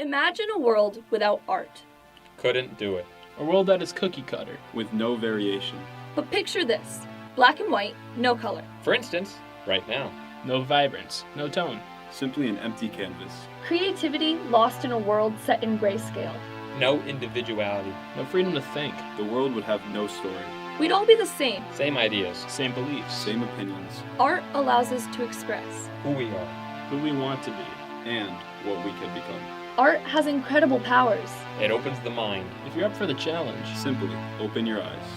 Imagine a world without art. Couldn't do it. A world that is cookie cutter. With no variation. But picture this. Black and white, no color. For instance, right now. No vibrance, no tone. Simply an empty canvas. Creativity lost in a world set in grayscale. No individuality. No freedom to think. The world would have no story. We'd all be the same. Same ideas. Same beliefs. Same opinions. Art allows us to express Who we are. Who we want to be. And what we can become. Art has incredible powers. It opens the mind. If you're up for the challenge, Simply open your eyes.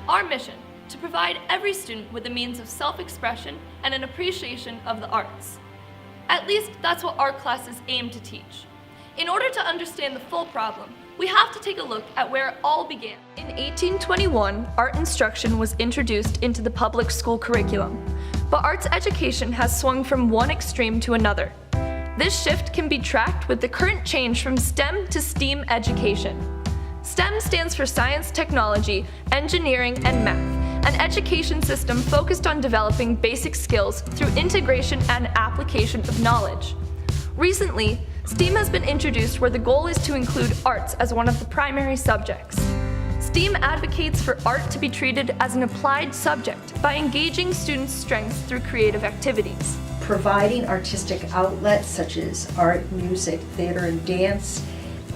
Our mission, to provide every student with a means of self-expression and an appreciation of the arts. At least that's what art classes aim to teach. In order to understand the full problem, we have to take a look at where it all began. In 1821, art instruction was introduced into the public school curriculum, but arts education has swung from one extreme to another. This shift can be tracked with the current change from STEM to STEAM education. STEM stands for science, technology, engineering, and math, an education system focused on developing basic skills through integration and application of knowledge. Recently, STEAM has been introduced where the goal is to include arts as one of the primary subjects. STEAM advocates for art to be treated as an applied subject by engaging students' strengths through creative activities. Providing artistic outlets such as art, music, theater, and dance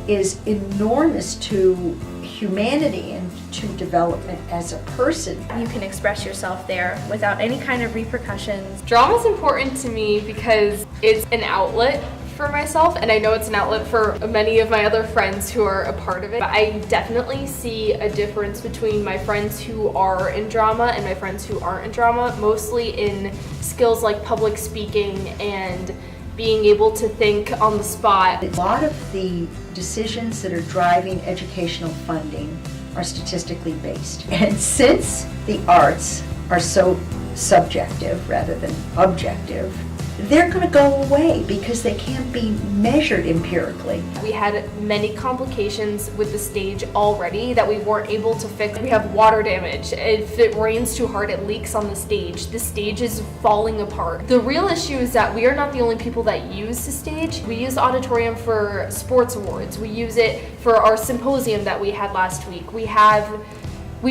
is enormous to humanity and to development as a person. You can express yourself there without any kind of repercussions. Drama is important to me because it's an outlet for myself, and I know it's an outlet for many of my other friends who are a part of it. But I definitely see a difference between my friends who are in drama and my friends who aren't in drama, mostly in skills like public speaking and being able to think on the spot. A lot of the decisions that are driving educational funding are statistically based. And since the arts are so subjective rather than objective, they're going to go away because they can't be measured empirically. We had many complications with the stage already that we weren't able to fix. We have water damage. If it rains too hard, it leaks on the stage. The stage is falling apart. The real issue is that we are not the only people that use the stage. We use the auditorium for sports awards. We use it for our symposium that we had last week. We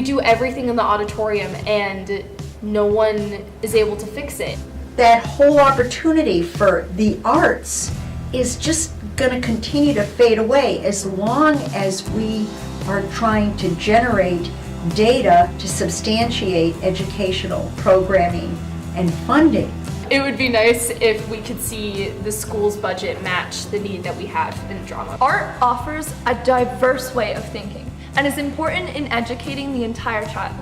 do everything in the auditorium and no one is able to fix it. That whole opportunity for the arts is just going to continue to fade away as long as we are trying to generate data to substantiate educational programming and funding. It would be nice if we could see the school's budget match the need that we have in drama. Art offers a diverse way of thinking and is important in educating the entire child.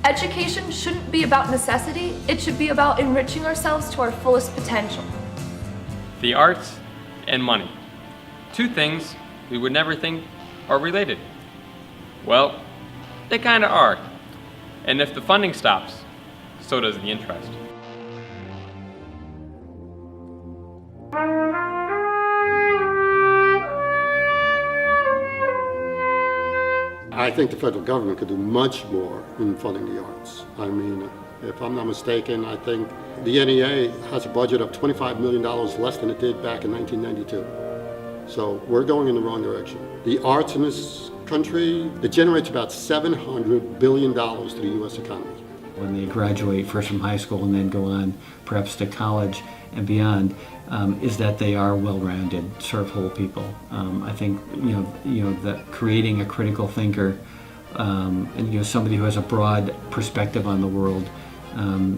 Education shouldn't be about necessity, it should be about enriching ourselves to our fullest potential. The arts and money. Two things we would never think are related. Well, they kinda are. And if the funding stops, so does the interest. I think the federal government could do much more in funding the arts. I mean, if I'm not mistaken, I think the NEA has a budget of $25 million less than it did back in 1992. So we're going in the wrong direction. The arts in this country, it generates about $700 billion to the U.S. economy. When they graduate first from high school and then go on perhaps to college and beyond, is that they are well-rounded, serve whole people. I think that creating a critical thinker and somebody who has a broad perspective on the world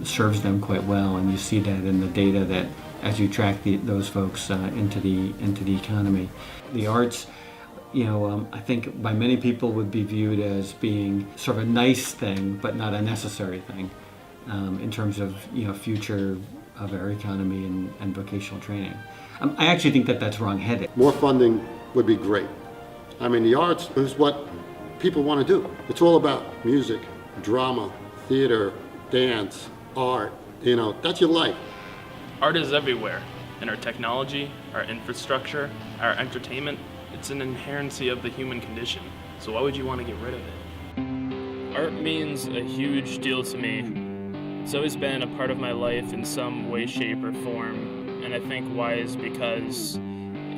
serves them quite well, and you see that in the data that as you track those folks into the economy. The arts, I think by many people would be viewed as being sort of a nice thing, but not a necessary thing in terms of future of our economy and vocational training. I actually think that that's wrong-headed. More funding would be great. I mean, the arts is what people want to do. It's all about music, drama, theater, dance, art. That's your life. art is everywhere. In our technology, our infrastructure, our entertainment. It's an inherency of the human condition. So why would you want to get rid of it? Art means a huge deal to me. It's always been a part of my life in some way, shape, or form, and And I think why is because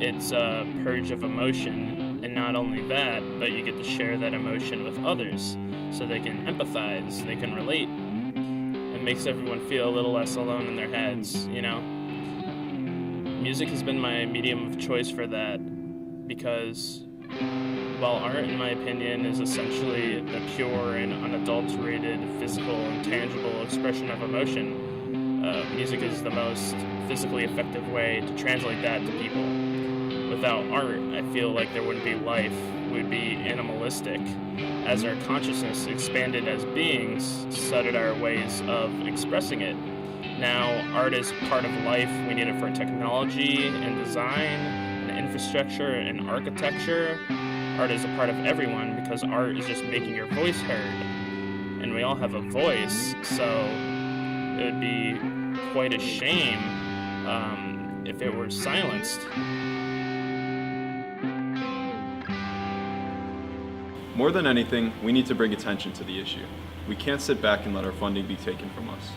it's a purge of emotion, and not only that, but you get to share that emotion with others so they can empathize, they can relate. It makes everyone feel a little less alone in their heads, you know? Music has been my medium of choice for that because while art, in my opinion, is essentially the pure and unadulterated physical and tangible expression of emotion, music is the most physically effective way to translate that to people. Without art, I feel like there wouldn't be life. We'd be animalistic. As our consciousness expanded as beings, so did our ways of expressing it. Now, art is part of life. We need it for technology and design and infrastructure and architecture. Art is a part of everyone because art is just making your voice heard. And we all have a voice, so it would be quite a shame if it were silenced. More than anything, we need to bring attention to the issue. We can't sit back and let our funding be taken from us.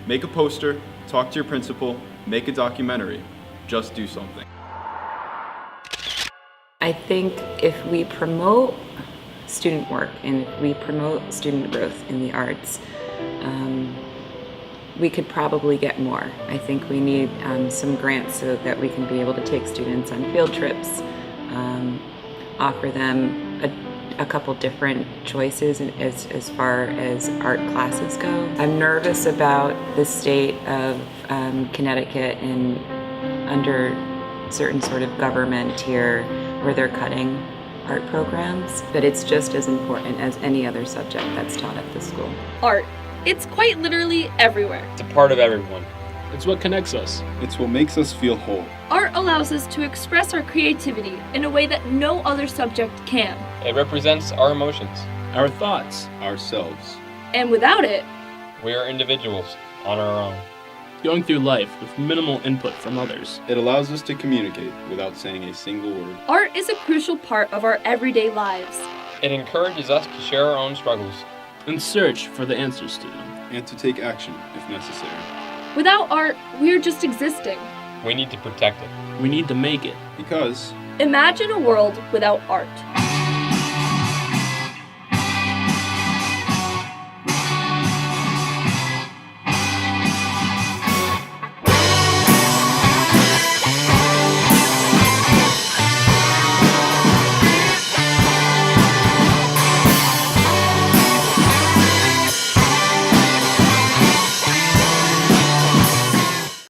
Make a poster, talk to your principal, make a documentary. Just do something. I think if we promote student work and if we promote student growth in the arts, we could probably get more. I think we need some grants so that we can be able to take students on field trips, offer them a couple different choices as far as art classes go. I'm nervous about the state of Connecticut and under certain sort of government here where they're cutting art programs, but it's just as important as any other subject that's taught at the school. Art. It's quite literally everywhere. It's a part of everyone. It's what connects us. It's what makes us feel whole. Art allows us to express our creativity in a way that no other subject can. It represents our emotions. Our thoughts. Ourselves. And without it, We are individuals on our own. Going through life with minimal input from others. It allows us to communicate without saying a single word. art is a crucial part of our everyday lives. It encourages us to share our own struggles. And search for the answers to them. And to take action if necessary. Without art, we are just existing. We need to protect it. We need to make it. Because Imagine a world without art.